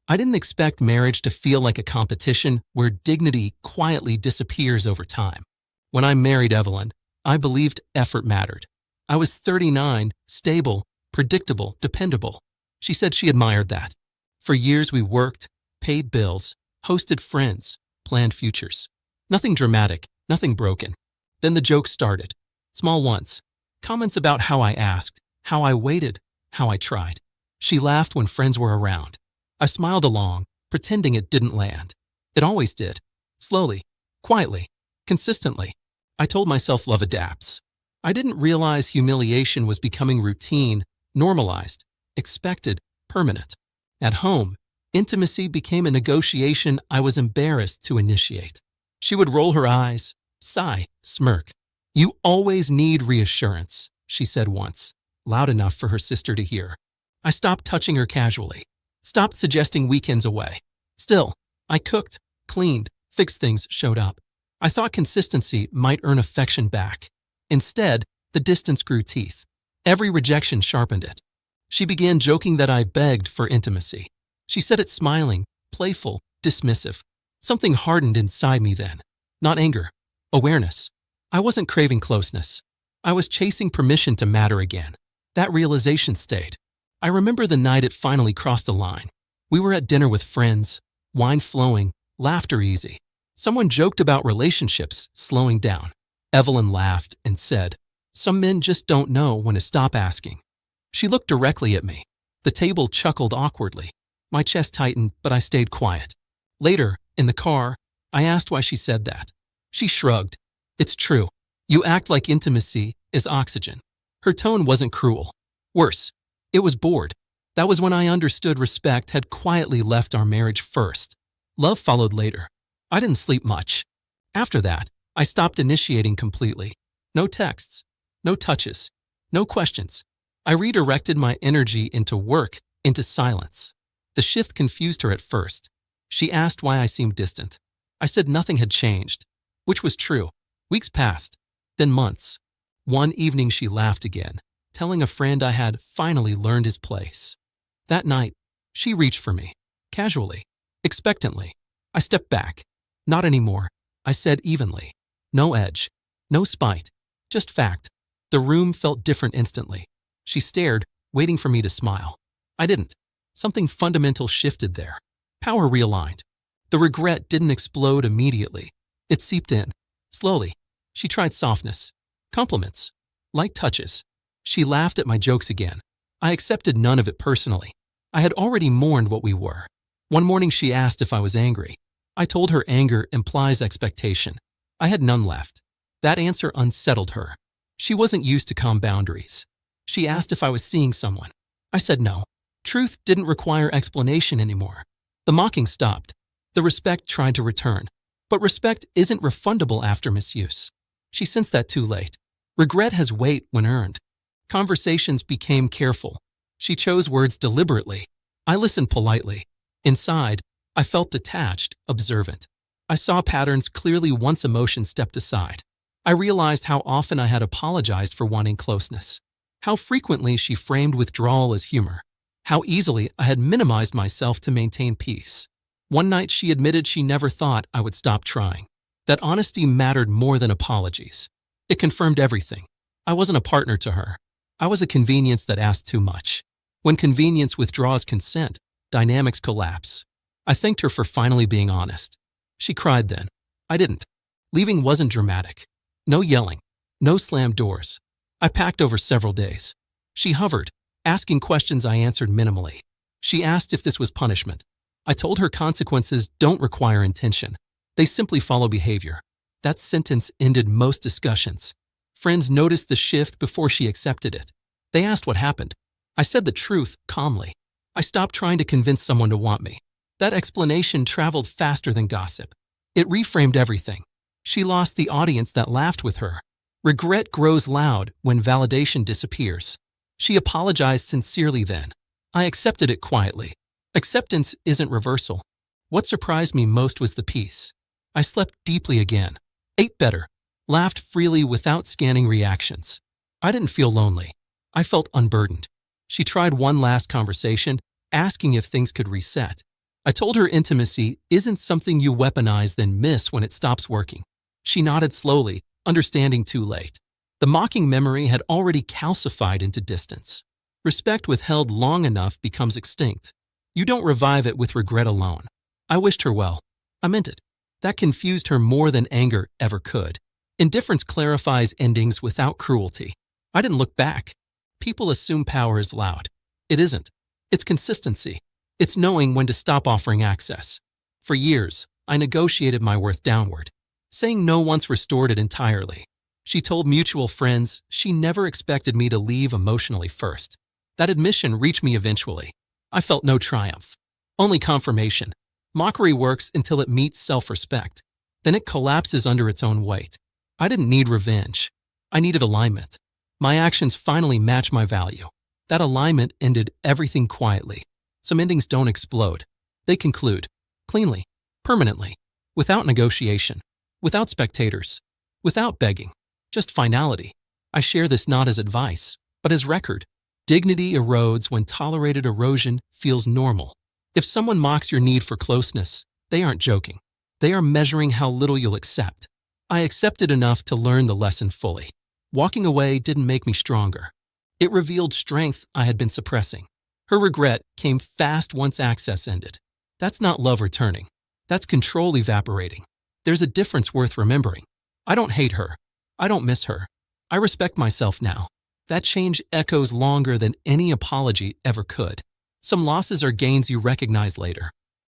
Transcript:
I didn't expect marriage to feel like a competition where dignity quietly disappears over time. When I married Evelyn, I believed effort mattered. I was 39, stable, predictable, dependable. She said she admired that. For years we worked, paid bills, hosted friends, planned futures. Nothing dramatic, nothing broken. Then the jokes started. Small ones. Comments about how I asked, how I waited, how I tried. She laughed when friends were around. I smiled along, pretending it didn't land. It always did. Slowly, quietly, consistently. I told myself love adapts. I didn't realize humiliation was becoming routine, normalized, expected, permanent. At home, intimacy became a negotiation I was embarrassed to initiate. She would roll her eyes, sigh, smirk. "You always need reassurance," she said once, loud enough for her sister to hear. I stopped touching her casually, stopped suggesting weekends away. Still, I cooked, cleaned, fixed things, showed up. I thought consistency might earn affection back. Instead, the distance grew teeth. Every rejection sharpened it. She began joking that I begged for intimacy. She said it smiling, playful, dismissive. Something hardened inside me then. Not anger, awareness. I wasn't craving closeness. I was chasing permission to matter again. That realization stayed. I remember the night it finally crossed a line. We were at dinner with friends, wine flowing, laughter easy. Someone joked about relationships slowing down. Evelyn laughed and said, "Some men just don't know when to stop asking." She looked directly at me. The table chuckled awkwardly. My chest tightened, but I stayed quiet. Later, in the car, I asked why she said that. She shrugged. "It's true. You act like intimacy is oxygen." Her tone wasn't cruel. Worse, it was bored. That was when I understood respect had quietly left our marriage first. Love followed later. I didn't sleep much. After that, I stopped initiating completely. No texts, no touches, no questions. I redirected my energy into work, into silence. The shift confused her at first. She asked why I seemed distant. I said nothing had changed, which was true. Weeks passed, then months. One evening she laughed again, telling a friend I had finally learned his place. That night, she reached for me, casually, expectantly. I stepped back. "Not anymore," I said evenly. No edge, no spite, just fact. The room felt different instantly. She stared, waiting for me to smile. I didn't. Something fundamental shifted there. Power realigned. The regret didn't explode immediately. It seeped in. Slowly. She tried softness, compliments, light touches. She laughed at my jokes again. I accepted none of it personally. I had already mourned what we were. One morning she asked if I was angry. I told her anger implies expectation. I had none left. That answer unsettled her. She wasn't used to calm boundaries. She asked if I was seeing someone. I said no. Truth didn't require explanation anymore. The mocking stopped. The respect tried to return. But respect isn't refundable after misuse. She sensed that too late. Regret has weight when earned. Conversations became careful. She chose words deliberately. I listened politely. Inside, I felt detached, observant. I saw patterns clearly once emotion stepped aside. I realized how often I had apologized for wanting closeness. How frequently she framed withdrawal as humor. How easily I had minimized myself to maintain peace. One night she admitted she never thought I would stop trying. That honesty mattered more than apologies. It confirmed everything. I wasn't a partner to her. I was a convenience that asked too much. When convenience withdraws consent, dynamics collapse. I thanked her for finally being honest. She cried then. I didn't. Leaving wasn't dramatic. No yelling. No slammed doors. I packed over several days. She hovered, asking questions I answered minimally. She asked if this was punishment. I told her consequences don't require intention. They simply follow behavior. That sentence ended most discussions. Friends noticed the shift before she accepted it. They asked what happened. I said the truth calmly. I stopped trying to convince someone to want me. That explanation traveled faster than gossip. It reframed everything. She lost the audience that laughed with her. Regret grows loud when validation disappears. She apologized sincerely then. I accepted it quietly. Acceptance isn't reversal. What surprised me most was the peace. I slept deeply again, ate better, laughed freely without scanning reactions. I didn't feel lonely. I felt unburdened. She tried one last conversation, asking if things could reset. I told her intimacy isn't something you weaponize then miss when it stops working. She nodded slowly, understanding too late. The mocking memory had already calcified into distance. Respect withheld long enough becomes extinct. You don't revive it with regret alone. I wished her well. I meant it. That confused her more than anger ever could. Indifference clarifies endings without cruelty. I didn't look back. People assume power is loud. It isn't. It's consistency. It's knowing when to stop offering access. For years, I negotiated my worth downward. Saying no once restored it entirely. She told mutual friends she never expected me to leave emotionally first. That admission reached me eventually. I felt no triumph. Only confirmation. Mockery works until it meets self-respect. Then it collapses under its own weight. I didn't need revenge. I needed alignment. My actions finally matched my value. That alignment ended everything quietly. Some endings don't explode. They conclude. Cleanly. Permanently. Without negotiation. Without spectators. Without begging. Just finality. I share this not as advice, but as record. Dignity erodes when tolerated erosion feels normal. If someone mocks your need for closeness, they aren't joking. They are measuring how little you'll accept. I accepted enough to learn the lesson fully. Walking away didn't make me stronger. It revealed strength I had been suppressing. Her regret came fast once access ended. That's not love returning. That's control evaporating. There's a difference worth remembering. I don't hate her. I don't miss her. I respect myself now. That change echoes longer than any apology ever could. Some losses are gains you recognize later.